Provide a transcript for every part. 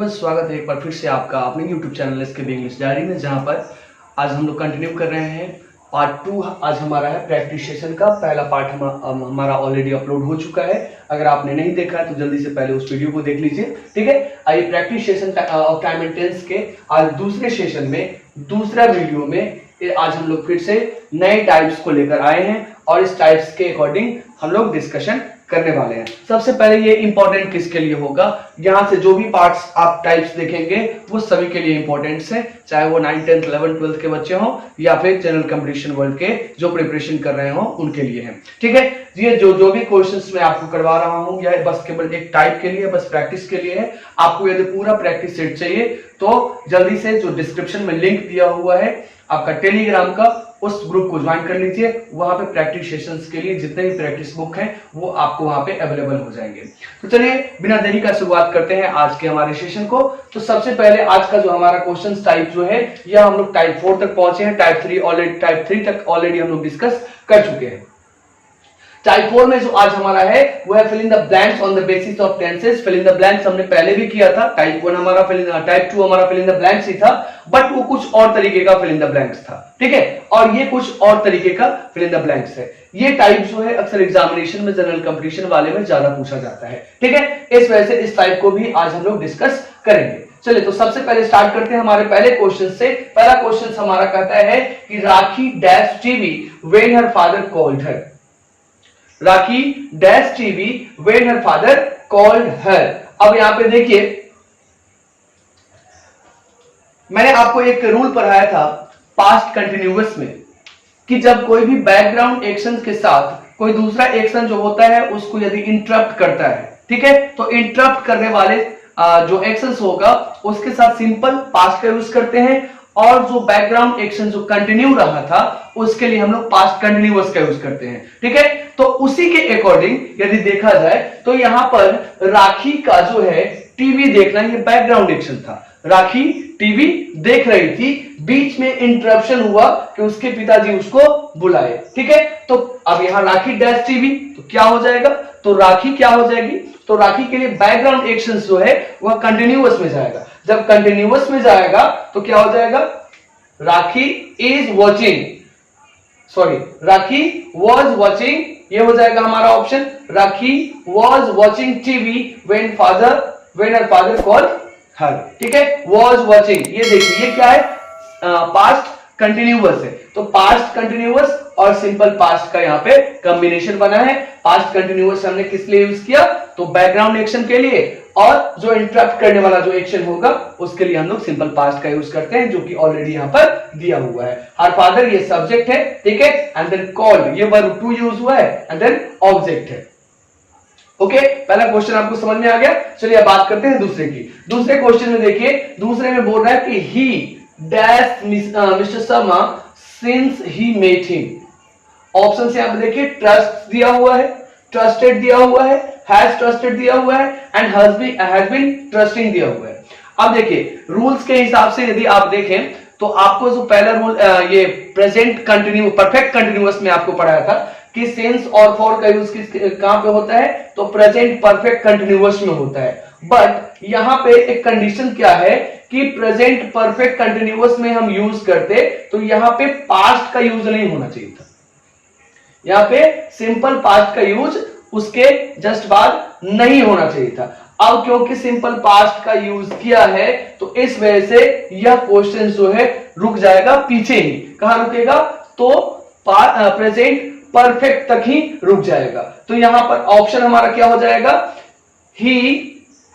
Everyone, स्वागत है एक बार फिर से आपका अपने यूट्यूब चैनल इसके इंग्लिश डायरी में, जहां पर आज हम लोग कंटिन्यू कर रहे हैं पार्ट 2। आज हमारा है प्रैक्टिस सेशन का पहला पार्ट हमारा ऑलरेडी अपलोड हो चुका है। अगर आपने नहीं देखा है तो जल्दी से पहले उस वीडियो को देख लीजिए, ठीक है। आइए practice session of time and tense के आज दूसरे सेशन में दूसरा वीडियो में आज हम लोग फिर से नए टाइप्स को लेकर आए हैं और इस टाइप्स के अकॉर्डिंग हम लोग डिस्कशन करने वाले हैं। सबसे पहले ये इंपॉर्टेंट किसके लिए होगा, यहाँ से जो भी पार्ट्स आप टाइप्स देखेंगे वो सभी के लिए इंपॉर्टेंट है, चाहे वो 9th 10th 11th 12th के बच्चे हों या फिर जनरल कंपटीशन वर्ल्ड के जो प्रिपरेशन कर रहे हो उनके लिए है, ठीक है। ये जो भी क्वेश्चंस मैं आपको करवा रहा हूँ या बस केवल एक टाइप के लिए, बस प्रैक्टिस के लिए है। आपको यदि पूरा प्रैक्टिस सेट चाहिए तो जल्दी से जो डिस्क्रिप्शन में लिंक दिया हुआ है आपका टेलीग्राम का, उस ग्रुप को ज्वाइन कर लीजिए। वहां पे प्रैक्टिस सेशंस के लिए जितने भी प्रैक्टिस बुक हैं वो आपको वहां पे अवेलेबल हो जाएंगे। तो चलिए बिना देरी का शुरुआत करते हैं आज के हमारे सेशन को। तो सबसे पहले आज का जो हमारा क्वेश्चन टाइप जो है यह हम लोग टाइप 4 तक पहुंचे हैं। टाइप 3 तक ऑलरेडी हम लोग डिस्कस कर चुके हैं। टाइप 4 में जो आज हमारा है वो है fill in the blanks on the basis of tenses. Fill in the blanks हमने पहले भी किया था। टाइप 1 हमारा टाइप 2 हमारा फिल इन द ब्लैंक्स ही था, बट वो कुछ और तरीके का फिल इन द ब्लैंक्स था, ठीक है। और ये कुछ और तरीके का फिल इन द ब्लैंक्स है। ये टाइप जो है अक्सर एग्जामिनेशन में जनरल कंपटीशन वाले में ज्यादा पूछा जाता है, ठीक है। इस वजह से इस टाइप को भी आज हम लोग डिस्कस करेंगे। चलिए तो सबसे पहले स्टार्ट करते हैं हमारे पहले क्वेश्चन से। पहला क्वेश्चन हमारा कहता है कि Rakhi dash TV when her father called her. Rakhi dash TV when her father called her. अब यहां पे देखिए, मैंने आपको एक रूल पढ़ाया था पास्ट कंटिन्यूअस में कि जब कोई भी बैकग्राउंड एक्शन के साथ कोई दूसरा एक्शन जो होता है उसको यदि इंटरप्ट करता है, ठीक है, तो इंटरप्ट करने वाले जो एक्शंस होगा उसके साथ सिंपल पास्ट का यूज करते हैं, और जो बैकग्राउंड एक्शन जो कंटिन्यू रहा था उसके लिए हम लोग पास्ट कंटिन्यूअस का यूज करते हैं, ठीक है। तो उसी के अकॉर्डिंग यदि देखा जाए तो यहां पर राखी का जो है टीवी देखना ये बैकग्राउंड एक्शन था। राखी टीवी देख रही थी, बीच में इंटरप्शन हुआ कि उसके पिताजी उसको बुलाए, ठीक है। तो अब यहां राखी डैश टीवी तो क्या हो जाएगा, तो राखी क्या हो जाएगी, तो राखी के लिए बैकग्राउंड एक्शन जो है वह कंटिन्यूअस में जाएगा। जब कंटिन्यूअस में जाएगा तो क्या हो जाएगा, Rakhi is watching, sorry Rakhi was watching, ये हो जाएगा हमारा option. Rakhi was watching TV when her father called her, ठीक है। वॉज वॉचिंग, ये देखिए ये क्या है, पास्ट कंटिन्यूअस है। तो पास्ट कंटिन्यूअस और सिंपल पास्ट का यहाँ पे कॉम्बिनेशन बना है। पास्ट कंटिन्यूअस हमने किस लिए यूज किया, तो बैकग्राउंड एक्शन के लिए, और जो इंटरप्ट करने वाला जो एक्शन होगा उसके लिए हम लोग सिंपल पास्ट का यूज करते हैं, जो कि ऑलरेडी यहाँ पर दिया हुआ है। हर फादर ये सब्जेक्ट है, ठीक है, एंड देन कॉल्ड ये वर्ब टू यूज हुआ है, एंड देन ऑब्जेक्ट है। ओके, पहला क्वेश्चन आपको समझ में आ गया। चलिए अब बात करते हैं दूसरे की। दूसरे क्वेश्चन में देखिए, दूसरे में बोल रहा है कि he dash Mr Sharma since he met him. Option से यहां पे देखिए, ट्रस्ट दिया हुआ है, ट्रस्टेड दिया हुआ है, हैज ट्रस्टेड दिया हुआ है, एंड हैज बीन ट्रस्टिंग दिया हुआ है। अब देखिए रूल्स के हिसाब से यदि आप देखें तो आपको जो पहला रूल ये प्रेजेंट कंटिन्यू परफेक्ट कंटिन्यूअस में आपको पढ़ाया था कि सिंस और फॉर का यूज कहां पे होता है, तो प्रेजेंट परफेक्ट कंटिन्यूअस में होता है। बट यहां पे एक कंडीशन क्या है कि प्रेजेंट परफेक्ट कंटिन्यूअस में हम यूज करते तो यहां पे पास्ट का यूज नहीं होना चाहिए था। यहां पे सिंपल पास्ट का यूज उसके जस्ट बाद नहीं होना चाहिए था। अब क्योंकि सिंपल पास्ट का यूज किया है तो इस वजह से यह क्वेश्चन जो है रुक जाएगा पीछे ही। कहां रुकेगा, तो प्रेजेंट परफेक्ट तक ही रुक जाएगा। तो यहां पर ऑप्शन हमारा क्या हो जाएगा, he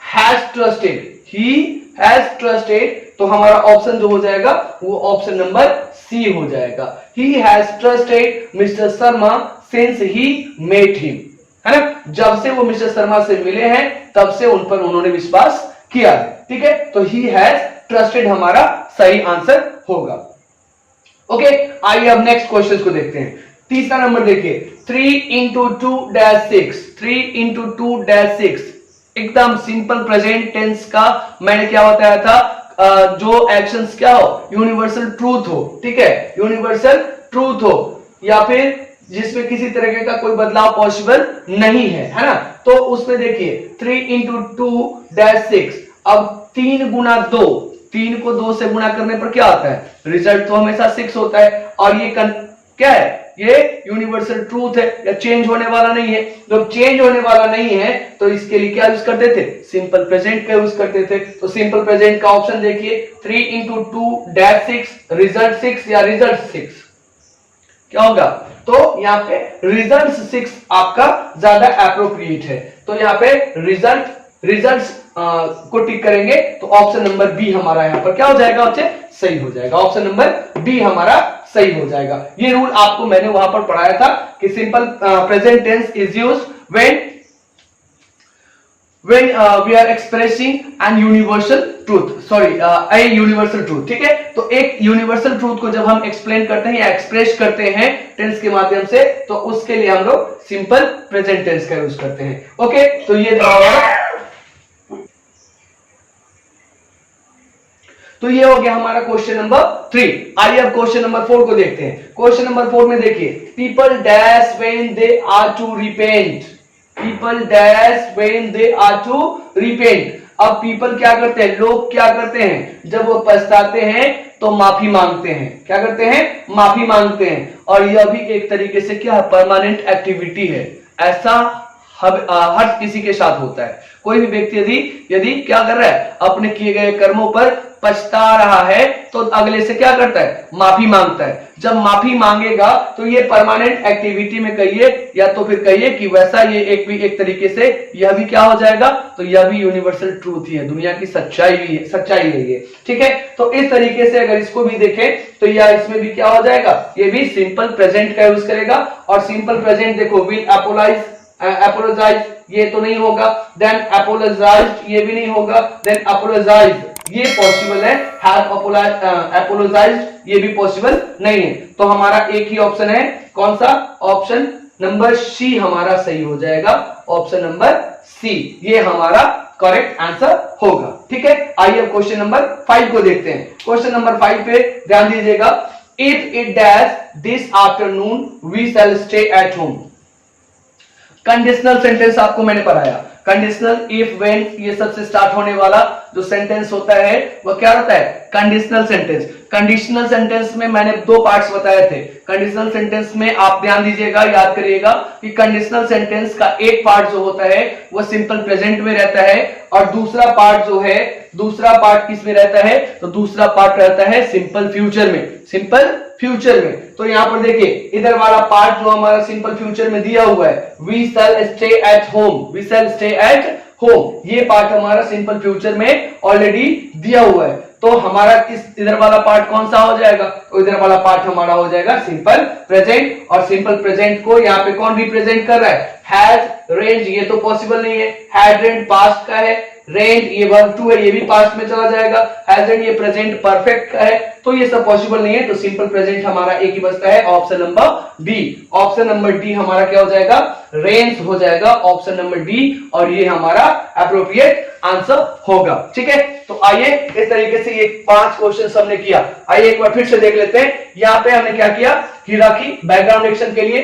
has trusted, he has trusted. तो हमारा ऑप्शन जो हो जाएगा वो ऑप्शन नंबर सी हो जाएगा। He has trusted Mr Sharma since he met him, है ना। जब से वो मिस्टर शर्मा से मिले हैं तब से उन पर उन्होंने विश्वास किया है, ठीक है। तो ही हैज ट्रस्टेड हमारा सही आंसर होगा। ओके, आइए अब नेक्स्ट क्वेश्चन को देखते हैं। तीसरा नंबर देखिए, 3 into 2-6, 3 into 2-6 एकदम सिंपल प्रेजेंट टेंस का मैंने क्या बताया था, जो एक्शंस क्या हो, यूनिवर्सल ट्रूथ हो, ठीक है, यूनिवर्सल ट्रूथ हो, या फिर जिसमें किसी तरह का कोई बदलाव पॉसिबल नहीं है, है ना। तो उसमें देखिए 3 into 2-6, अब 3 गुना 2, 3 को 2 से गुना करने पर क्या आता है? रिजल्ट तो हमेशा 6 होता है। और ये क्या है? ये यूनिवर्सल ट्रूथ है, या चेंज होने वाला नहीं है। जब चेंज होने वाला नहीं है तो इसके लिए क्या यूज करते थे? सिंपल प्रेजेंट का यूज करते थे। तो सिंपल प्रेजेंट का ऑप्शन देखिए, 3 इंटू 2 डैश 6, रिजल्ट 6 या रिजल्ट 6 क्या होगा? तो यहाँ पे रिजल्ट 6 आपका ज्यादा एप्रोप्रिएट है। तो यहाँ पे रिजल्ट्स को टिक करेंगे तो ऑप्शन नंबर बी हमारा यहाँ पर क्या हो जाएगा? बच्चे सही हो जाएगा। ऑप्शन नंबर बी हमारा सही हो जाएगा। ये रूल आपको मैंने वहां पर पढ़ाया था कि simple present tense is used when we are expressing an universal truth, a universal truth, ठीक है? तो एक यूनिवर्सल ट्रूथ को जब हम एक्सप्लेन करते हैं या एक्सप्रेस करते हैं टेंस के माध्यम से, तो उसके लिए हम लोग सिंपल प्रेजेंट टेंस का यूज करते हैं। ओके, तो ये हो गया हमारा क्वेश्चन नंबर 3। आइए अब क्वेश्चन नंबर 4 को देखते हैं। क्वेश्चन नंबर 4 में देखिए, people dash when they are to repent, people dash when they are to repent. अब पीपल क्या करते हैं? लोग क्या करते हैं? जब वो पछताते हैं तो माफी मांगते हैं। क्या करते हैं? माफी मांगते हैं। और यह भी एक तरीके से क्या है? परमानेंट एक्टिविटी है। ऐसा हर किसी के साथ होता है। कोई भी व्यक्ति यदि क्या कर रहा है? अपने किए गए कर्मों पर पछता रहा है तो अगले से क्या करता है? माफी मांगता है। जब माफी मांगेगा तो ये परमानेंट एक्टिविटी में कहिए या तो फिर कहिए कि वैसा ये एक तरीके से यह भी क्या हो जाएगा? तो यह भी यूनिवर्सल ट्रूथ ही है, दुनिया की सच्चाई है ये। ठीक है, तो इस तरीके से अगर इसको भी देखें तो यह इसमें भी क्या हो जाएगा? ये भी सिंपल प्रेजेंट का यूज करेगा। और सिंपल प्रेजेंट देखो, विल अपोलोजाइज ये तो नहीं होगा, देन अपोलोजाइज्ड ये भी नहीं होगा, देन अपोलोजाइज ये पॉसिबल है, हैव अपोलोजाइज्ड ये भी पॉसिबल नहीं है। तो हमारा एक ही ऑप्शन है, कौन सा? ऑप्शन नंबर सी हमारा सही हो जाएगा। ऑप्शन नंबर सी ये हमारा करेक्ट आंसर होगा। ठीक है, आइए अब क्वेश्चन नंबर 5 को देखते हैं। क्वेश्चन नंबर 5 पे ध्यान दीजिएगा, if it dash this afternoon we shall stay at home. Conditional sentence आपको मैंने पढ़ाया। कंडीशनल, इफ, व्हेन ये सबसे स्टार्ट होने वाला जो सेंटेंस होता है वो क्या होता है? Conditional sentence. कंडीशनल सेंटेंस में मैंने 2 पार्ट्स बताए थे। कंडीशनल सेंटेंस में आप ध्यान दीजिएगा, याद करिएगा कि कंडीशनल सेंटेंस का एक पार्ट जो होता है वो सिंपल प्रेजेंट में रहता है, और दूसरा पार्ट जो है, दूसरा पार्ट किस में रहता है? तो दूसरा पार्ट रहता है सिंपल फ्यूचर में। सिंपल फ्यूचर में तो यहां पर देखिए, इधर वाला पार्ट जो हमारा सिंपल फ्यूचर में दिया हुआ है, we shall stay at home, we shall stay at home, ये पार्ट हमारा सिंपल फ्यूचर में ऑलरेडी दिया हुआ है। तो हमारा इधर वाला पार्ट कौन सा हो जाएगा? तो इधर वाला पार्ट हमारा हो जाएगा सिंपल प्रेजेंट। और सिंपल प्रेजेंट को यहाँ पे कौन रिप्रेजेंट कर रहा है? हैज रेंज, ये तो पॉसिबल नहीं है। हैड रेंट पास्ट का है, रेंट ये वर्ब टू है, ये भी पास्ट में चला जाएगा। हैज रेंट ये प्रेजेंट परफेक्ट का है, तो ये सब पॉसिबल नहीं है। तो सिंपल प्रेजेंट हमारा एक ही बचता है, option number D. Option number D हमारा क्या हो जाएगा? रेंज हो जाएगा, ऑप्शन नंबर डी। और ये हमारा एप्रोप्रिएट आंसर होगा। ठीक है, तो आइए इस तरीके से ये 5 क्वेश्चन हमने किया। आइए एक बार फिर से देख लेते हैं। यहाँ पे हमने क्या किया? हिराकी बैकग्राउंड एक्शन के लिए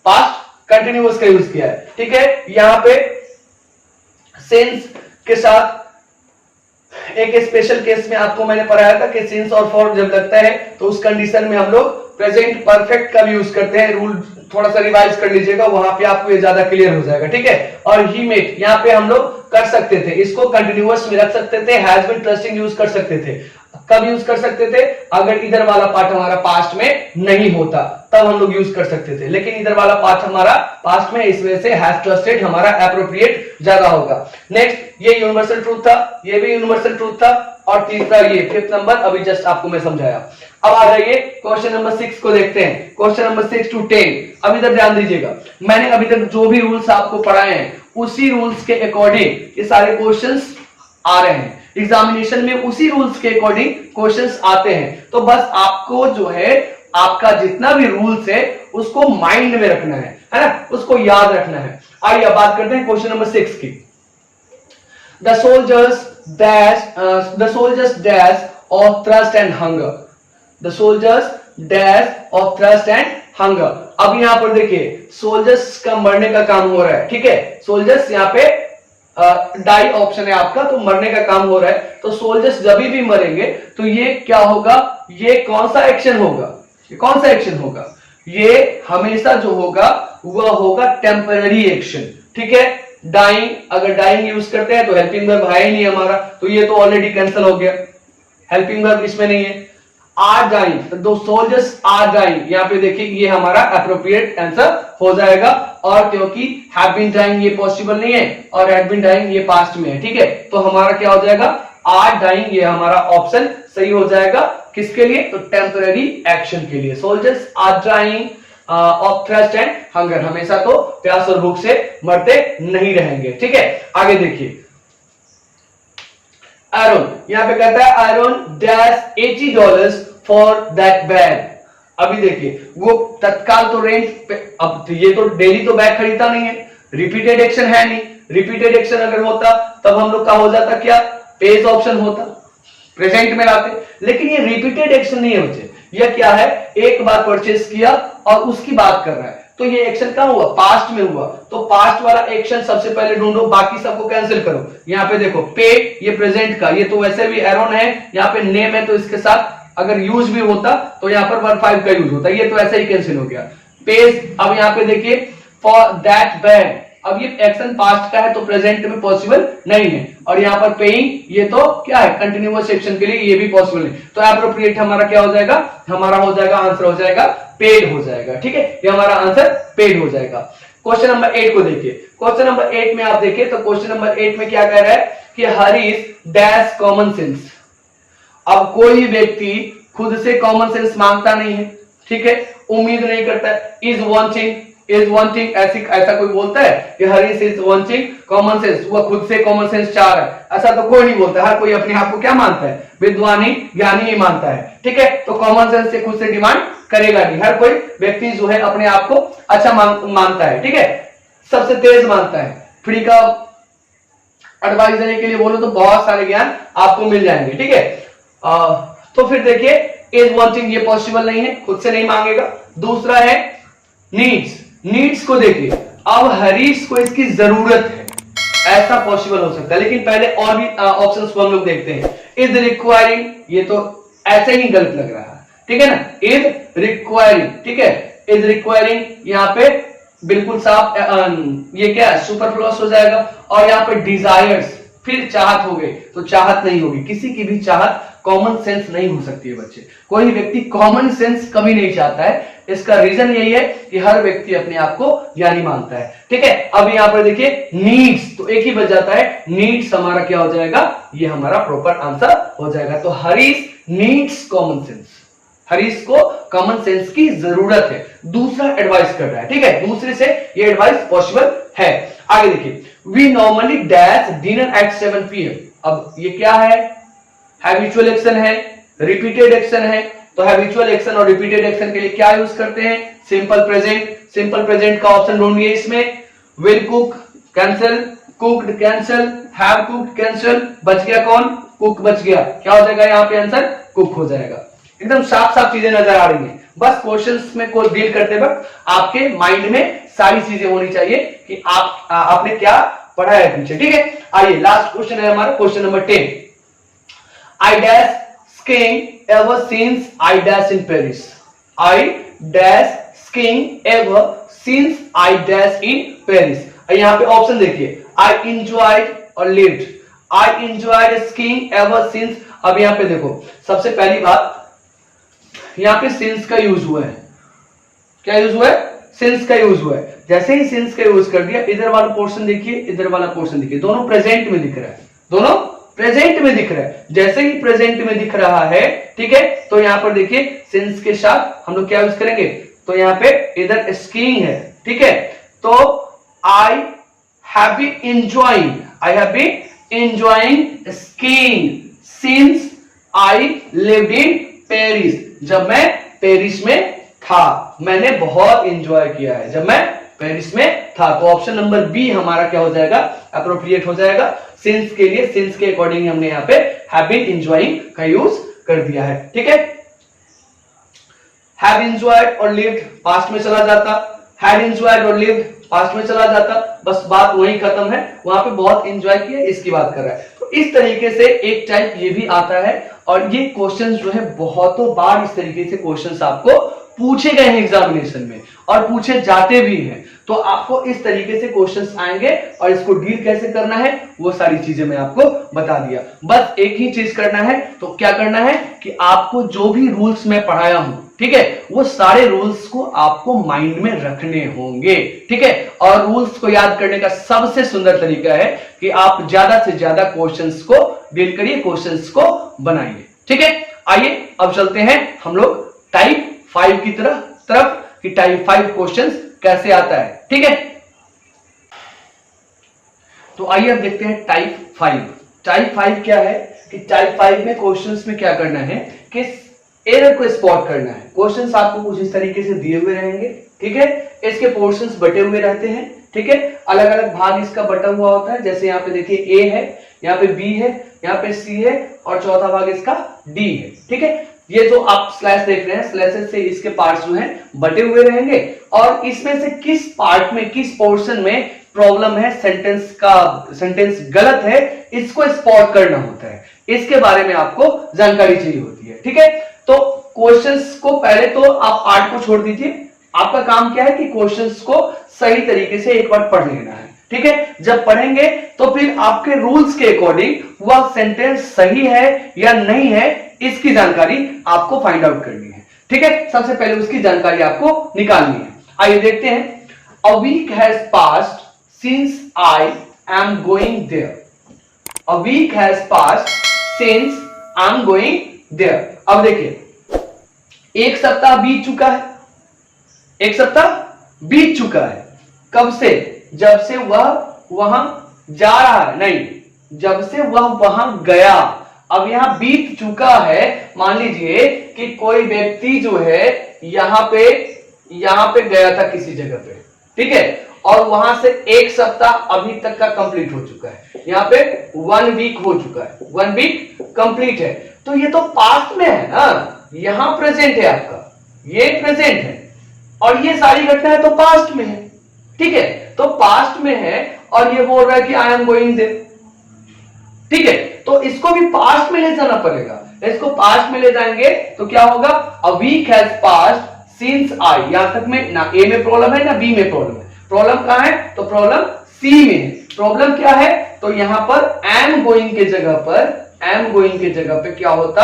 पास्ट कंटिन्यूअस का यूज किया है। ठीक है, यहाँ पे सिंस के साथ एक स्पेशल केस में आपको मैंने पढ़ाया था कि सिंस और फॉर जब लगता है तो उस कंडीशन में हम लोग प्रेजेंट परफेक्ट का भी यूज करते हैं। रूल थोड़ा सा रिवाइज कर लीजिएगा, वहां पे आपको ये ज्यादा क्लियर हो जाएगा। ठीक है, और ही मेट यहाँ पे हम लोग कर सकते थे, इसको कंटिन्यूअस में रख सकते थे, हैज बीन ट्रस्टिंग यूज कर सकते थे। कब यूज कर सकते थे? अगर इधर वाला पार्ट हमारा पास्ट में नहीं होता तब हम लोग यूज कर सकते थे, लेकिन इधर वाला पार्ट हमारा पास्ट में, इस वजह से हैज ट्रस्टेड हमारा एप्रोप्रिएट ज्यादा होगा। नेक्स्ट, ये यूनिवर्सल ट्रूथ था, ये भी यूनिवर्सल ट्रूथ था। और तीसरा ये 5th नंबर अभी जस्ट आपको मैं समझाया। अब आ जाइए क्वेश्चन नंबर 6 को देखते हैं। Question number 6 to 10। अब इधर ध्यान दीजिएगा, मैंने अभी तक जो भी रूल्स आपको पढ़ाए हैं उसी रूल्स के अकॉर्डिंग ये सारे क्वेश्चंस आ रहे हैं एग्जामिनेशन में, उसी रूल्स के अकॉर्डिंग क्वेश्चंस आते हैं। तो बस आपको जो है आपका जितना भी रूल्स है उसको माइंड में रखना है ना, उसको याद रखना है। आइए अब बात करते हैं क्वेश्चन नंबर 6 की। The soldiers dash of thirst and hunger, the soldiers dash of thirst and hunger. अब यहां पर देखिए सोल्जर्स का मरने का काम हो रहा है। ठीक है, सोल्जर्स यहाँ पे डाई ऑप्शन है आपका, तो मरने का काम हो रहा है। तो सोल्जर्स जब भी मरेंगे तो ये क्या होगा, ये कौन सा एक्शन होगा, ये कौन सा एक्शन होगा, ये हमेशा जो होगा वह होगा टेम्पररी एक्शन। ठीक है, डाइंग, अगर डाइंग यूज करते हैं तो हेल्पिंग वर्ब है ही नहीं हमारा, तो ये तो ऑलरेडी कैंसिल हो गया, हेल्पिंग वर्ब इसमें नहीं है। आर डाइंग, दो सोल्जर्स आर डाइंग, यहाँ पे देखिए ये हमारा अप्रोप्रिएट आंसर हो जाएगा। और क्योंकि हैव बीन डाइंग ये पॉसिबल नहीं है और हैड बीन डाइंग ये पास्ट में है, ठीक है, तो हमारा क्या हो जाएगा, आर डाइंग, ये हमारा ऑप्शन सही हो जाएगा। किसके लिए, तो टेम्पररी एक्शन के लिए। Soldiers are dying of thirst and hunger, हमेशा तो प्यास और भूख से मरते नहीं रहेंगे। ठीक है, आगे देखिए, आयरन, यहां पे कहता है iron dash $80 for that bag. अभी देखिए वो तत्काल तो रेंट पे, अब तो ये तो डेली तो बैग खरीदता नहीं है, रिपीटेड एक्शन है नहीं, रिपीटेड एक्शन अगर होता तब हम लोग का हो जाता क्या, पेज ऑप्शन होता, प्रेजेंट में लाते, लेकिन ये रिपीटेड एक्शन नहीं है बच्चे, यह क्या है, एक बार परचेस किया और उसकी बात कर रहा है, तो ये एक्शन कहां हुआ, पास्ट में हुआ, तो पास्ट वाला एक्शन सबसे पहले ढूंढो, बाकी सबको कैंसिल करो। यहाँ पे देखो पे, ये प्रेजेंट का, ये तो वैसे भी एरोन है, यहाँ पे नेम है तो इसके साथ अगर यूज भी होता तो यहाँ पर 1.5 का यूज होता, ये तो ऐसे ही कैंसिल हो गया। पेज, अब यहाँ पे देखिए फॉर दैट बैग, अब ये एक्शन पास्ट का है तो प्रेजेंट में पॉसिबल नहीं है, और यहाँ पर पेइंग, ये तो क्या है, कंटिन्यूअस एक्शन के लिए ये भी पॉसिबल नहीं, तो एप्रोप्रिएट हमारा क्या हो जाएगा, हमारा हो जाएगा आंसर हो जाएगा पेड हो जाएगा। ठीक है, ये हमारा आंसर पेड हो जाएगा। क्वेश्चन नंबर 8 को देखिए, क्वेश्चन नंबर 8 में आप देखिए तो क्वेश्चन नंबर 8 में क्या कह रहा है कि हरीश डैश कॉमन सेंस। अब कोई व्यक्ति खुद से कॉमन सेंस मांगता नहीं है, ठीक है, उम्मीद नहीं करता है, इज वांटिंग ऐसा कोई बोलता है कि Harish is wanting common sense, वह खुद से कॉमन सेंस चाह रहा है, ऐसा तो कोई नहीं बोलता, हर कोई अपने आप को क्या मानता है, विद्वानी ज्ञानी ही मानता है। ठीक है, तो कॉमन सेंस से खुद से डिमांड करेगा नहीं, हर कोई व्यक्ति जो है अपने आप को अच्छा मानता है। ठीक है, सबसे तेज मानता है, फ्री का एडवाइस देने के लिए बोलो तो बहुत सारे ज्ञान आपको मिल जाएंगे। ठीक है, तो फिर देखिए इज वांटिंग, ये पॉसिबल नहीं है, खुद से नहीं मांगेगा। दूसरा है नीड्स को देखिए, अब हरीश को इसकी जरूरत है, ऐसा पॉसिबल हो सकता है, लेकिन पहले और भी ऑप्शंस को हम लोग देखते हैं। इज रिक्वायरिंग, ये तो ऐसे ही गलत लग रहा है, ठीक है ना, इज रिक्वायरिंग, ठीक है, इज रिक्वायरिंग यहाँ पे बिल्कुल साफ, ये क्या है, सुपरफ्लुअस हो जाएगा। और यहाँ पे डिजायर्स, फिर चाहत हो गई, तो चाहत नहीं होगी, किसी की भी चाहत कॉमन सेंस नहीं हो सकती है बच्चे, कोई व्यक्ति कॉमन सेंस कभी नहीं चाहता है, इसका रीजन यही है कि हर व्यक्ति अपने आप को ज्ञानी मानता है। ठीक है, अब यहाँ पर देखिए नीड्स, तो एक ही बच जाता है, नीड्स हमारा क्या हो जाएगा, ये हमारा प्रॉपर आंसर हो जाएगा। तो Harish needs common sense, Harish को कॉमन सेंस की जरूरत है, दूसरा एडवाइस कर रहा है। ठीक है, दूसरे से ये एडवाइस पॉसिबल है। आगे देखिए, we normally dash dinner at 7 PM। अब ये क्या है, हैबिचुअल एक्शन है, रिपीटेड एक्शन है, तो हैबिचुअल एक्शन और रिपीटेड एक्शन के लिए क्या यूज करते हैं, सिंपल प्रेजेंट। सिंपल प्रेजेंट का ऑप्शन ढूंढिए इसमें, will cook cancel, cooked cancel, have cooked cancel, बच गया कौन, कुक बच गया, क्या हो जाएगा यहाँ पे आंसर, कुक हो जाएगा। एकदम साफ साफ चीजें नजर आ रही हैं, बस क्वेश्चंस में को डील करते वक्त आपके माइंड में सारी चीजें होनी चाहिए कि आपने क्या पढ़ा है पीछे। ठीक है, आइए लास्ट क्वेश्चन है हमारा, question number 10। I dash skiing ever since I dash in Paris. I dash skiing ever since I dash in Paris. यहाँ पे ऑप्शन देखिए, I enjoyed और lived. I enjoyed skiing ever since. अब यहाँ पे देखो, सबसे पहली बात यहाँ पे since का यूज हुआ है, क्या यूज हुआ है, since का यूज हुआ है। जैसे ही since का यूज कर दिया, इधर वाला पोर्शन देखिए, इधर वाला पोर्शन देखिए, दोनों प्रेजेंट में दिख रहा है, दोनों प्रेजेंट में दिख रहा है। जैसे ही प्रेजेंट में दिख रहा है, ठीक है, तो यहां पर देखिए सिंस के साथ हम लोग क्या यूज करेंगे, तो यहां पे इधर स्कीइंग है, ठीक है, तो I have been enjoying skiing since I lived in Paris. जब मैं पेरिस में था, मैंने बहुत एंजॉय किया है जब मैं पेरिस में था। तो ऑप्शन नंबर बी हमारा क्या हो जाएगा, अप्रोप्रिएट हो जाएगा। सिंस के लिए, सिंस के अकॉर्डिंग हमने यहाँ पे हैव बीन एंजॉयिंग का यूज कर दिया है। ठीक है, हैव एंजॉयड और लिव्ड पास्ट में चला जाता, हैड एंजॉयड और लिव्ड पास्ट में चला जाता, बस बात वही खत्म है, वहां पे बहुत एंजॉय किया, इसकी बात कर रहा है। तो इस तरीके से एक टाइप ये भी आता है, और ये क्वेश्चन जो है बहुतों बार इस तरीके से क्वेश्चन आपको पूछे गए हैं एग्जामिनेशन में और पूछे जाते भी हैं। तो आपको इस तरीके से क्वेश्चंस आएंगे और इसको डील कैसे करना है वो सारी चीजें मैं आपको बता दिया। बस एक ही चीज करना है, तो क्या करना है कि आपको जो भी रूल्स मैं पढ़ाया हूं, ठीक है, वो सारे रूल्स को आपको माइंड में रखने होंगे, ठीक है। और रूल्स को याद करने का सबसे सुंदर तरीका है कि आप ज्यादा से ज्यादा क्वेश्चंस को डील करिए, क्वेश्चंस को बनाइए, ठीक है। आइए अब चलते हैं हम लोग टाइप 5 की तरफ कि टाइप 5 क्वेश्चंस कैसे आता है, ठीक है। तो आइए अब देखते हैं टाइप 5। टाइप 5 क्या है कि टाइप 5 में क्वेश्चंस में क्या करना है कि एरर को स्पॉट करना है। क्वेश्चंस आपको कुछ इस तरीके से दिए हुए रहेंगे, ठीक है। इसके पोर्शंस बटे हुए रहते हैं, ठीक है। अलग अलग भाग इसका बटा हुआ होता है, जैसे यहाँ पे देखिए ए है, यहाँ पे बी है, यहाँ पे सी है और चौथा भाग इसका डी है, ठीक है। ये जो आप स्लैश देख रहे हैं, स्लैशेस से इसके पार्ट्स जो हैं बटे हुए रहेंगे और इसमें से किस पार्ट में, किस पोर्शन में प्रॉब्लम है, सेंटेंस गलत है, इसको स्पॉट करना होता है। इसके बारे में आपको जानकारी चाहिए होती है, ठीक है। तो क्वेश्चंस को पहले तो आप पार्ट को छोड़ दीजिए, आपका काम क्या है कि क्वेश्चंस को सही तरीके से एक बार पढ़ लेना है, ठीक है। जब पढ़ेंगे तो फिर आपके रूल्स के अकॉर्डिंग वह सेंटेंस सही है या नहीं है, इसकी जानकारी आपको फाइंड आउट करनी है, ठीक है। सबसे पहले उसकी जानकारी आपको निकालनी है। आइए देखते हैं। A week has passed since I am going there. A week has passed since I am going there. अब देखिए, एक सप्ताह बीत चुका है, एक सप्ताह बीत चुका है। कब से? जब से वह वहां जा रहा है, नहीं, जब से वह वहां गया। अब यहां बीत चुका है, मान लीजिए कि कोई व्यक्ति जो है यहां पे गया था किसी जगह पे, ठीक है, और वहां से एक सप्ताह अभी तक का कंप्लीट हो चुका है। यहाँ पे 1 वीक हो चुका है, 1 वीक कंप्लीट है। तो ये तो पास्ट में है ना, यहां प्रेजेंट है आपका, ये प्रेजेंट है और ये सारी घटनाएं तो पास्ट में है, ठीक है। तो पास्ट में है और ये बोल रहा है कि आई एम गोइंग देयर, ठीक है। तो इसको भी पास्ट में ले जाना पड़ेगा। इसको पास्ट में ले जाएंगे तो क्या होगा? A week has passed since I. यहां तक में ना ए में प्रॉब्लम है ना बी में प्रॉब्लम है। प्रॉब्लम कहां है? तो प्रॉब्लम सी में है। प्रॉब्लम क्या है? तो यहां पर एम गोइंग के जगह पे क्या होता?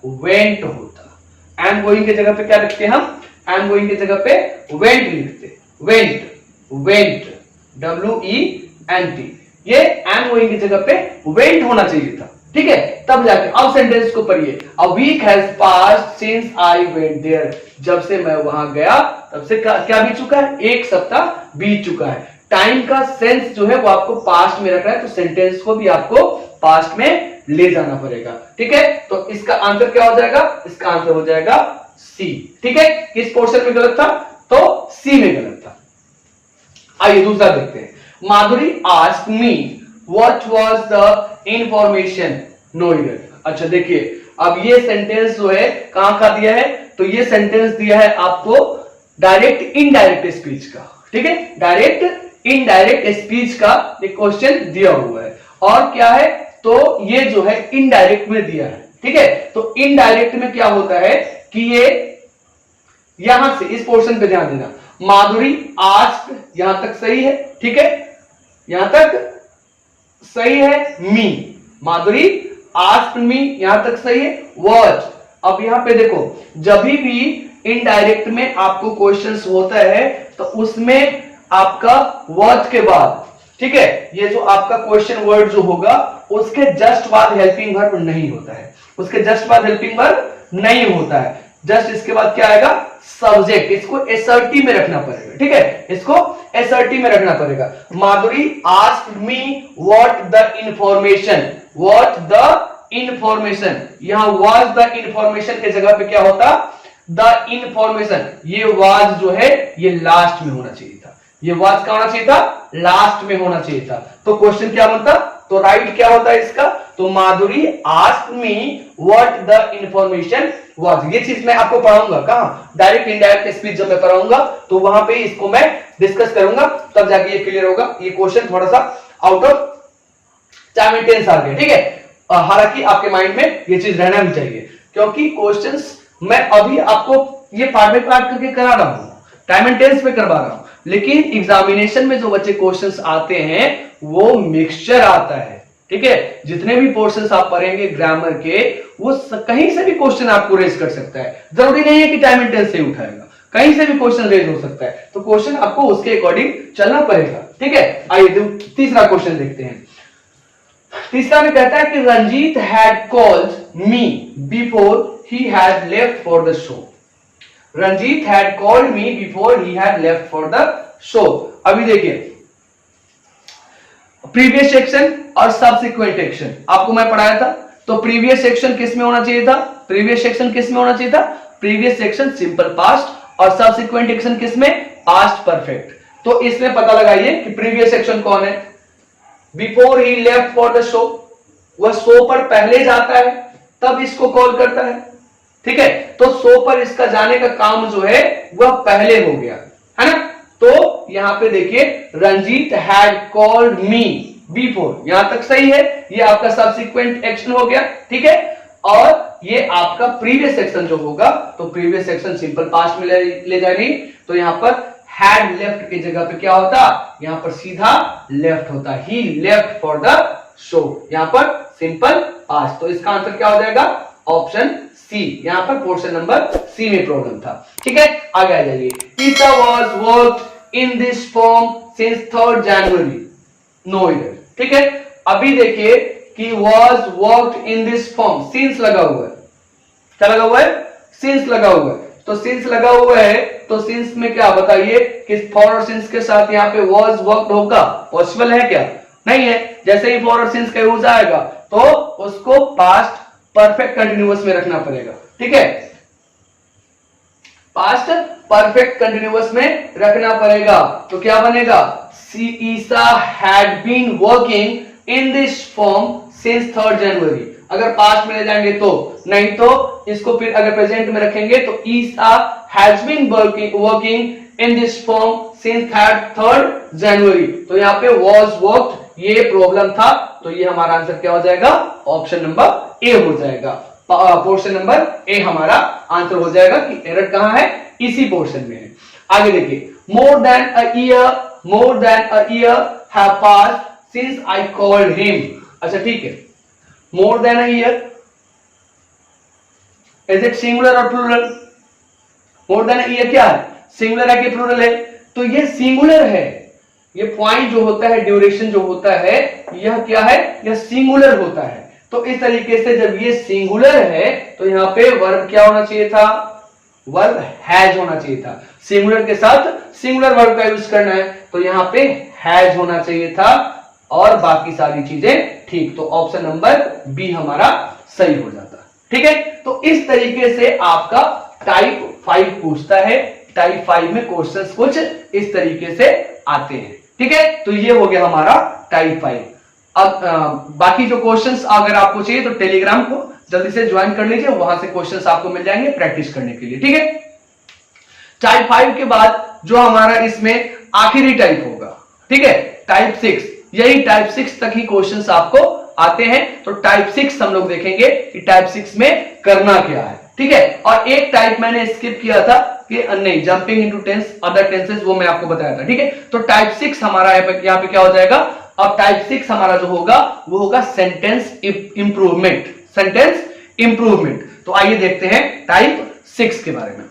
वेंट होता। एम गोइंग के जगह पे क्या लिखते हैं हम? एम गोइंग की जगह पे वेंट लिखते। Went WENT। ये एम गोइंग की जगह पे वेंट होना चाहिए था, ठीक है। तब जाके अब सेंटेंस को पढ़िए। A week has passed since I went there. जब से मैं वहां गया तब से क्या बीत चुका है? एक सप्ताह बीत चुका है। टाइम का सेंस जो है वो आपको पास्ट में रखना है, तो सेंटेंस को भी आपको पास्ट में ले जाना पड़ेगा, ठीक है। तो इसका आंसर क्या हो जाएगा? इसका आंसर हो जाएगा सी, ठीक है। किस पोर्शन में गलत था? तो सी में गलत था। आइए दूसरा देखते हैं। Madhuri asked me what was the information नोइडर। अच्छा देखिए, अब ये सेंटेंस जो है कहां का दिया है? तो ये सेंटेंस दिया है आपको डायरेक्ट इनडायरेक्ट स्पीच का, ठीक है। डायरेक्ट इनडायरेक्ट स्पीच का एक क्वेश्चन दिया हुआ है। और क्या है? तो ये जो है इनडायरेक्ट में दिया है, ठीक है। तो इनडायरेक्ट में क्या होता है कि ये यहां से इस पोर्शन पे ध्यान देना। माधुरी आस्क्ड, यहां तक सही है, ठीक है, यहां तक सही है। मी, माधुरी आस्क्ड मी, यहां तक सही है। व्हाट, अब यहां पे देखो, जब भी इनडायरेक्ट में आपको क्वेश्चंस होता है तो उसमें आपका व्हाट के बाद, ठीक है, ये जो आपका क्वेश्चन वर्ड जो होगा उसके जस्ट बाद हेल्पिंग वर्ब नहीं होता है, उसके जस्ट बाद हेल्पिंग वर्ब नहीं होता है। जस्ट इसके बाद क्या आएगा? सब्जेक्ट। इसको एसर्टी में रखना पड़ेगा, ठीक है, इसको एसर्टी में रखना पड़ेगा। Madhuri asked me what the information, what the information. यहां वाज द इंफॉर्मेशन के जगह पे क्या होता? The information. ये वाज जो है ये लास्ट में होना चाहिए था, ये वाज क्या होना चाहिए था? लास्ट में होना चाहिए था। तो क्वेश्चन क्या बनता? तो राइट क्या होता है इसका, तो Madhuri asked me what the information was. ये चीज मैं आपको पढ़ाऊंगा कहां, डायरेक्ट इनडायरेक्ट स्पीच जब मैं पढ़ाऊंगा तो वहां पे इसको मैं डिस्कस करूंगा, तब जाके ये क्लियर होगा। ये क्वेश्चन थोड़ा सा out of time and tense आ गया, ठीक है। हालांकि आपके माइंड में ये चीज रहना भी चाहिए, क्योंकि क्वेश्चंस मैं अभी आपको ये पार्ट बाय पार्ट करके करा रहा हूं, टाइम एंड टेंस पे करवा रहा हूं, लेकिन एग्जामिनेशन में जो बच्चे क्वेश्चंस आते हैं वो मिक्सचर आता है, ठीक है। जितने भी पोर्शंस आप पढ़ेंगे ग्रामर के, वो कहीं से भी क्वेश्चन आपको रेज कर सकता है, जरूरी नहीं है कि टाइम एंड टेंस से उठाएगा, कहीं से भी क्वेश्चन रेज हो सकता है, तो क्वेश्चन आपको उसके अकॉर्डिंग चलना पड़ेगा, ठीक है। आइए तीसरा क्वेश्चन देखते हैं। तीसरा में कहता है कि Ranjit had called me before he had left for the show. Ranjit had called me before he had left for the show. अभी देखिए प्रीवियस सेक्शन और सबसिक्वेंट एक्शन आपको मैं पढ़ाया था, तो प्रीवियस सेक्शन किस में होना चाहिए था, प्रीवियस सेक्शन किस में होना चाहिए था, प्रीवियस सेक्शन सिंपल पास्ट, और सबसिक्वेंट एक्शन किस में, पास्ट परफेक्ट। तो इसमें पता लगाइए कि प्रीवियस सेक्शन कौन है, before he left for the show, वह शो पर पहले जाता है तब इसको कॉल करता है, ठीक है। तो शो पर इसका जाने का काम जो है वह पहले हो गया, है ना। तो यहां पे देखिए Ranjit had called me before, यहां तक सही है, ये आपका सबसिक्वेंट एक्शन हो गया, ठीक है। और ये आपका प्रीवियस सेक्शन जो होगा, तो प्रीवियस सेक्शन सिंपल पास्ट में ले जाएंगे, तो यहां पर हैड लेफ्ट की जगह पे क्या होता, यहां पर सीधा लेफ्ट होता, ही लेफ्ट फॉर द शो, यहां पर सिंपल पास्ट। तो इसका आंसर क्या हो जाएगा, ऑप्शन सी, यहां पर पोर्शन नंबर सी में प्रॉब्लम था, ठीक है। आगे आ जाइए, Isa was worked in this form since 3rd January, no इधर, ठीक है। अभी देखिए कि was worked in this form, since लगा हुआ है, क्या लगा हुआ है, सिंस लगा हुआ है, तो सिंस लगा हुआ है, तो सिंस में क्या बताइए कि फॉर और सिंस के साथ यहाँ पे वाज वर्क्ड होगा, पॉसिबल है क्या, नहीं है। जैसे ही फॉर और सिंस का यूज आएगा तो उसको पास्ट परफेक्ट कंटिन्यूअस में रखना पड़ेगा, ठीक है, पास्ट परफेक्ट कंटिन्यूअस में रखना पड़ेगा। तो क्या बनेगा, Isa had been working in this form since 3rd January. अगर पास्ट में ले जाएंगे तो नहीं, तो इसको फिर अगर प्रेजेंट में रखेंगे तो Isa has been working in this form since 3rd January. तो यहाँ पे वॉज वर्क्ड, ये प्रॉब्लम था, तो ये हमारा आंसर क्या हो जाएगा, ऑप्शन नंबर ए हो जाएगा, पोर्शन नंबर ए हमारा आंसर हो जाएगा कि एरर कहां है, इसी पोर्शन में है। आगे देखिए, more than a year have passed since I called him. अच्छा ठीक है, more than a year, is it singular और plural, more than a year क्या है, सिंगुलर है कि प्लूरल है, तो ये सिंगुलर है, ये पॉइंट जो होता है, ड्यूरेशन जो होता है, यह क्या है, यह सिंगुलर होता है। तो इस तरीके से जब ये सिंगुलर है तो यहां पे वर्ब क्या होना चाहिए था, वर्ब हैज होना चाहिए था, सिंगुलर के साथ सिंगुलर वर्ब का यूज करना है, तो यहां पे हैज होना चाहिए था, और बाकी सारी चीजें ठीक, तो ऑप्शन नंबर बी हमारा सही हो जाता, ठीक है। तो इस तरीके से आपका टाइप 5 पूछता है, टाइप 5 में क्वेश्चंस कुछ इस तरीके से आते हैं, ठीक है। तो ये हो गया हमारा टाइप 5। अब बाकी जो क्वेश्चंस अगर आपको चाहिए तो टेलीग्राम को जल्दी से ज्वाइन कर लीजिए, वहां से क्वेश्चंस आपको मिल जाएंगे प्रैक्टिस करने के लिए, ठीक है। टाइप 5 के बाद जो हमारा इसमें आखिरी टाइप होगा, ठीक है, टाइप 6, यही टाइप 6 तक ही क्वेश्चंस आपको आते हैं। तो टाइप 6 हम लोग देखेंगे कि टाइप 6 में करना क्या है, ठीक है। और एक टाइप मैंने स्किप किया था कि नहीं, jumping into tense other tenses, वो मैं आपको बताया था, ठीक है। तो टाइप 6 हमारा यहाँ पे क्या हो जाएगा, अब टाइप 6 हमारा जो होगा वो होगा सेंटेंस इंप्रूवमेंट, सेंटेंस इंप्रूवमेंट। तो आइए देखते हैं टाइप 6 के बारे में।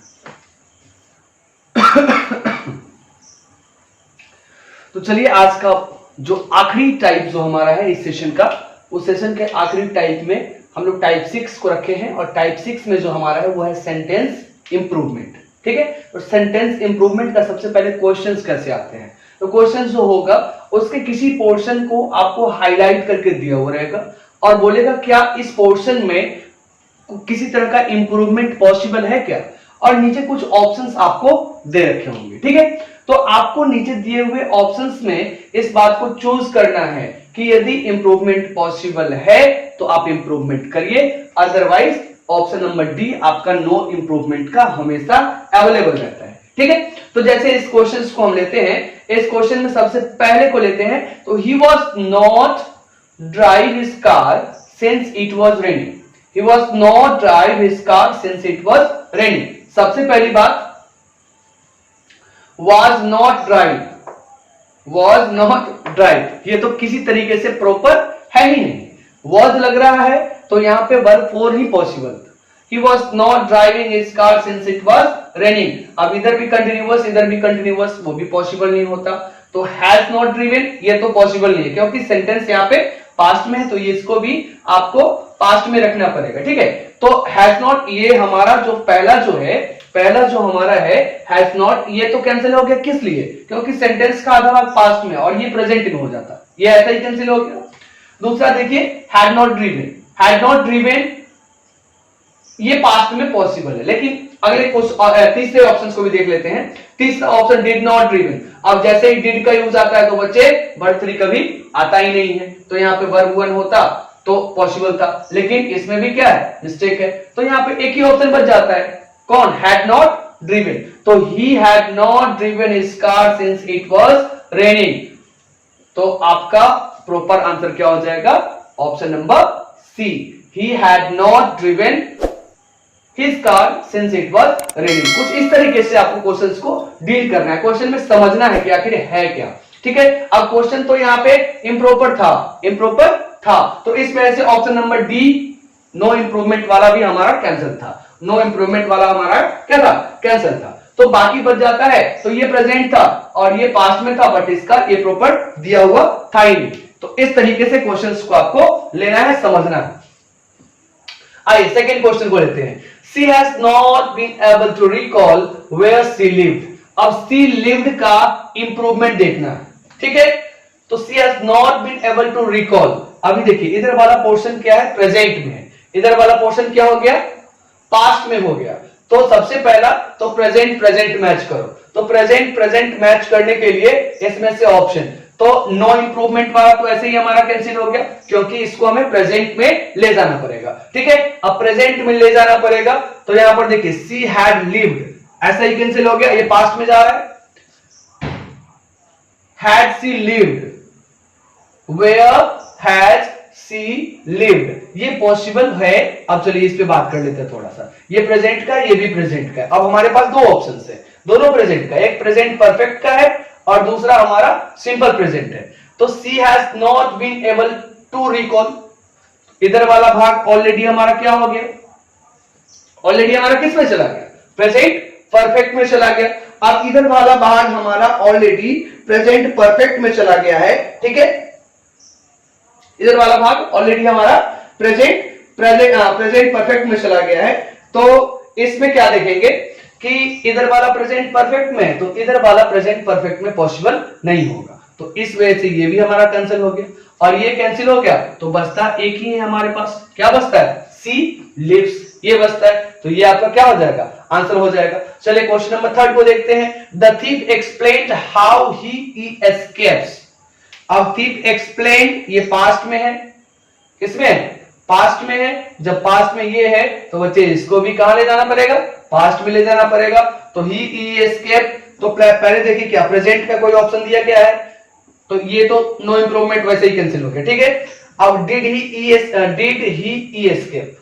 तो चलिए आज का जो आखिरी टाइप जो हमारा है इस सेशन का, उस सेशन के आखिरी टाइप में हम लोग टाइप 6 को रखे हैं, और टाइप 6 में जो हमारा है वो है सेंटेंस इंप्रूवमेंट, ठीक है। तो सेंटेंस इंप्रूवमेंट का सबसे पहले क्वेश्चंस कैसे आते हैं, तो क्वेश्चन जो होगा उसके किसी पोर्शन को आपको हाईलाइट करके दिया हुआ रहेगा और बोलेगा क्या इस पोर्शन में किसी तरह का इंप्रूवमेंट पॉसिबल है क्या, और नीचे कुछ ऑप्शंस आपको दे रखे होंगे, ठीक है। तो आपको नीचे दिए हुए ऑप्शंस में इस बात को चूज करना है कि यदि इंप्रूवमेंट पॉसिबल है तो आप इंप्रूवमेंट करिए, अदरवाइज ऑप्शन नंबर डी आपका नो इंप्रूवमेंट का हमेशा अवेलेबल रहता है। ठीक है, तो जैसे इस क्वेश्चन को हम लेते हैं, इस क्वेश्चन में सबसे पहले को लेते हैं, तो he was not drive his car since it was raining. He was not drive his car since it was raining. सबसे पहली बात, was not drive, was not drive, ये तो किसी तरीके से प्रॉपर है ही नहीं। was लग रहा है तो यहाँ पे वर्ब 4 ही पॉसिबल था। He was not driving his car since it was raining। अब इधर भी कंटिन्यूअस इधर भी कंटिन्यूअस, वो भी पॉसिबल नहीं होता। तो has not driven ये तो पॉसिबल नहीं है, क्योंकि सेंटेंस यहाँ पे पास्ट में है, तो ये इसको भी आपको पास्ट में रखना पड़ेगा। ठीक है, तो has not ये हमारा जो पहला जो हमारा है हैज नॉट, ये तो कैंसिल हो गया। किस लिए? क्योंकि सेंटेंस का आधा भाग पास्ट में और ये प्रेजेंट में हो जाता, ये ऐसा ही कैंसिल हो गया। दूसरा देखिए, had not driven, had not driven ये पास्ट में पॉसिबल है, लेकिन अगले तीसरे ऑप्शन को भी देख लेते हैं। तीसरा ऑप्शन डिड नॉट ड्रिवन। अब जैसे ही डिड का यूज आता है तो बच्चे वर्ब 3 कभी आता ही नहीं है, तो यहाँ पे वर्ब 1 होता तो पॉसिबल था, लेकिन इसमें भी क्या है, मिस्टेक है। तो यहाँ पे एक ही ऑप्शन बच जाता है, कौन? Had not driven. तो he had not driven his car since it was raining. तो आपका प्रॉपर आंसर क्या हो जाएगा? Option number C, he had not driven his car since it was raining. कुछ इस तरीके से आपको क्वेश्चंस को डील करना है, क्वेश्चन में समझना है कि आखिर है क्या। ठीक है, अब क्वेश्चन तो यहाँ पे इम्प्रॉपर था, तो इस वजह से option number D no improvement वाला भी हमारा कैंसिल था। नो इंप्रूवमेंट वाला हमारा क्या था? कैंसिल था। तो बाकी बच जाता है, तो ये प्रेजेंट था और ये पास्ट में था, बट इसका ये प्रॉपर दिया हुआ था ही नहीं। तो इस तरीके से क्वेश्चंस को आपको लेना है, समझना है। आइए सेकंड क्वेश्चन को लेते हैं। She has not been able to recall where she lived. अब शी लिव्ड का इंप्रूवमेंट देखना है। ठीक है, तो she has not been able to recall. अभी देखिए इधर वाला पोर्शन क्या है? प्रेजेंट में है। इधर वाला पोर्शन क्या हो गया? पास्ट में हो गया। तो सबसे पहला तो प्रेजेंट मैच करो। तो प्रेजेंट मैच करने के लिए इसमें से ऑप्शन, तो नो इंप्रूवमेंट वाला तो ऐसे ही हमारा कैंसिल हो गया, क्योंकि इसको हमें प्रेजेंट में ले जाना पड़ेगा। ठीक है, अब प्रेजेंट में ले जाना पड़ेगा, तो यहां पर देखिए सी हैड लिव्ड, ऐसा ही कैंसिल हो गया, ये पास्ट में जा रहा है। Had she lived, where has she lived, ये पॉसिबल है। अब चलिए इस पे बात कर लेते हैं थोड़ा सा। ये प्रेजेंट का है, ये भी प्रेजेंट का है। अब हमारे पास दो ऑप्शन है, दोनों प्रेजेंट का, एक प्रेजेंट परफेक्ट का है और दूसरा हमारा सिंपल प्रेजेंट है। तो she has not been able to recall, इधर वाला भाग ऑलरेडी हमारा क्या हो गया? ऑलरेडी हमारा किस में चला गया? प्रेजेंट परफेक्ट में चला गया। अब इधर वाला भाग हमारा ऑलरेडी प्रेजेंट परफेक्ट में चला गया है। ठीक है, इधर वाला भाग ऑलरेडी हमारा प्रेजेंट परफेक्ट में चला गया है। तो इसमें क्या देखेंगे कि इधर वाला प्रेजेंट परफेक्ट में है, तो इधर वाला प्रेजेंट परफेक्ट में पॉसिबल नहीं होगा। तो इस वजह से ये भी हमारा कैंसिल हो गया और ये कैंसिल हो गया, तो बचता एक ही है हमारे पास। क्या बचता है? सी लिव्स, ये बचता है। तो ये आपका क्या हो जाएगा? आंसर हो जाएगा। चलिए क्वेश्चन नंबर 3 को देखते हैं। The thief explained how he escapes. अब थीफ एक्सप्लेन, ये पास्ट में है, किसमें? पास्ट में है। जब पास्ट में ये है तो बच्चे इसको भी कहां ले जाना पड़ेगा? पास्ट में ले जाना पड़ेगा। तो ही एस्केप, तो पहले देखिए क्या प्रेजेंट का कोई ऑप्शन दिया क्या है, तो ये तो नो इंप्रूवमेंट वैसे ही कैंसिल हो गया। ठीक है, अब did he escape,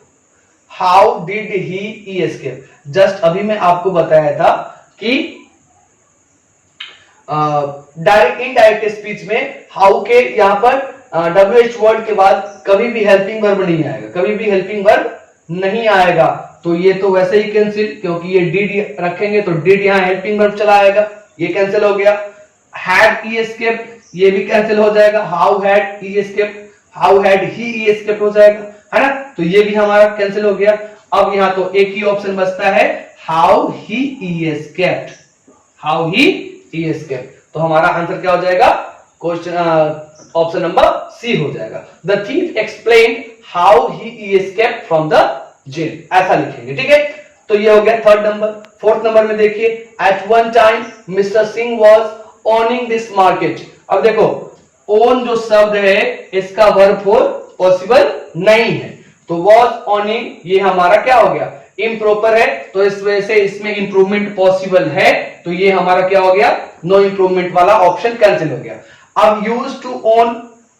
how did he escape. Just अभी मैं आपको बताया था कि डायरेक्ट इनडायरेक्ट स्पीच में हाउ के यहां पर WH वर्ड के बाद कभी भी हेल्पिंग वर्ब नहीं आएगा, कभी भी हेल्पिंग वर्ब नहीं आएगा। तो ये तो वैसे ही कैंसिल, क्योंकि ये डिड रखेंगे तो डिड यहां हेल्पिंग वर्ब चला आएगा, ये कैंसिल हो गया। हैड ही एस्केप्ड, ये भी कैंसिल हो जाएगा। How had he escaped, how had he escaped हो जाएगा, है ना? तो ये भी हमारा कैंसिल हो गया। अब यहां तो एक ही ऑप्शन बचता है, how he escaped, how he escaped. तो हमारा आंसर क्या हो जाएगा? क्वेश्चन ऑप्शन नंबर सी हो जाएगा। The thief explained how he escaped from the jail, ऐसा लिखेंगे। ठीक है, तो ये हो गया थर्ड नंबर। फोर्थ नंबर में देखिए, at one time Mister Singh was owning this market. अब देखो ओन जो शब्द है इसका वर्ब फॉर्म पॉसिबल नहीं है, तो वॉज ओनिंग ये हमारा क्या हो गया, इम्प्रॉपर है, तो इस वजह से इसमें इंप्रूवमेंट पॉसिबल है, तो ये हमारा क्या हो गया, नो इंप्रूवमेंट वाला ऑप्शन कैंसिल हो गया। अब use to own,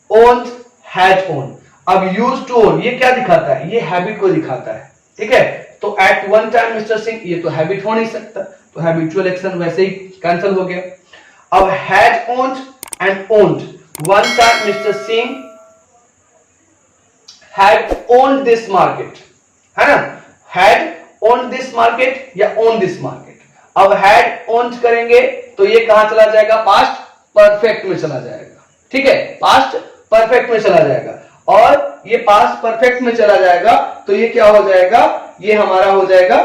owned, had own. अब यूज टू ओन ये क्या दिखाता है, ये हैबिट को दिखाता है, ठीक है। तो at one time Mister Singh ये तो हैबिट हो नहीं सकता, तो हैबिचुअल एक्शन वैसे ही कैंसिल हो गया। अब had owned and owned, one time Mister Singh had owned this market, है ना, हैड ओन्ड दिस मार्केट या ओन दिस मार्केट। अब हैड ओन्ड करेंगे तो ये कहां चला जाएगा, पास्ट परफेक्ट में चला जाएगा, ठीक है, पास्ट परफेक्ट में चला जाएगा। और ये पास्ट परफेक्ट में चला जाएगा तो ये क्या हो जाएगा, ये हमारा हो जाएगा,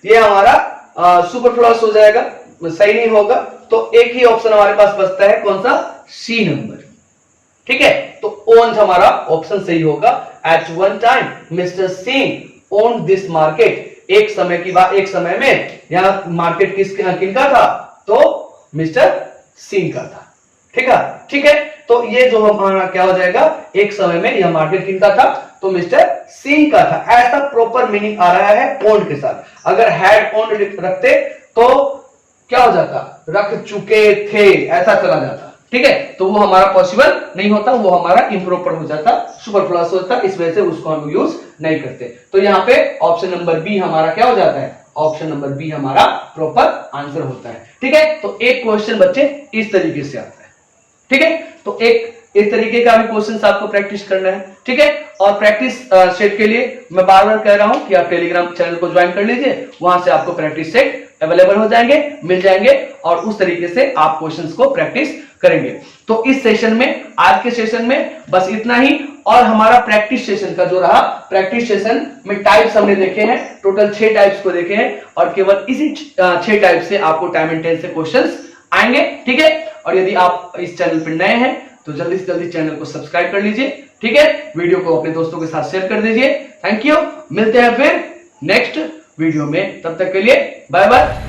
ये हमारा सुपरफ्लूअस हो जाएगा, सही नहीं होगा। तो एक ही ऑप्शन हमारे पास बचता है, कौन सा, सी नंबर, ठीक है। तो ओन हमारा ऑप्शन सही होगा। At one time Mister Singh own this market, एक समय की बात, एक समय में यहां मार्केट किनका था, तो मिस्टर सिंह का था, ठीक है, ठीक है। तो ये जो हमारा क्या हो जाएगा, एक समय में यह मार्केट किनका था, तो मिस्टर सिंह का था। ऐसा प्रॉपर मीनिंग आ रहा है ओन्ड के साथ। अगर हैड ओन्ड रखते तो क्या हो जाता, रख चुके थे ऐसा चला जाता, ठीक है, तो वो हमारा पॉसिबल नहीं होता, वो हमारा इम्प्रॉपर हो जाता, सुपरफ्लूअस होता, इस वजह से उसको हम यूज नहीं करते। तो यहाँ पे ऑप्शन नंबर बी हमारा क्या हो जाता है, ऑप्शन नंबर बी हमारा प्रॉपर आंसर होता है, ठीक है। तो एक क्वेश्चन बच्चे इस तरीके से आता है, ठीक है। तो एक इस तरीके का भी क्वेश्चंस आपको प्रैक्टिस करना है, ठीक है। और प्रैक्टिस सेट के लिए मैं बार बार कह रहा हूं कि आप टेलीग्राम चैनल को ज्वाइन कर लीजिए, वहां से आपको प्रैक्टिस सेट अवेलेबल हो जाएंगे, मिल जाएंगे, और उस तरीके से आप क्वेश्चंस को प्रैक्टिस करेंगे। तो इस सेशन में, आज के सेशन में बस इतना ही। और हमारा प्रैक्टिस सेशन का जो रहा, प्रैक्टिस सेशन में टाइप्स हमने देखे हैं, टोटल 6 टाइप्स को देखे हैं, और केवल इसी 6 टाइप से आपको टाइम एंड टेंस से क्वेश्चंस आएंगे, ठीक है। और यदि आप इस चैनल पर नए हैं तो जल्दी से जल्दी चैनल को सब्सक्राइब कर लीजिए, ठीक है। वीडियो को अपने दोस्तों के साथ शेयर कर दीजिए। थैंक यू, मिलते हैं फिर नेक्स्ट वीडियो में, तब तक के लिए बाय बाय।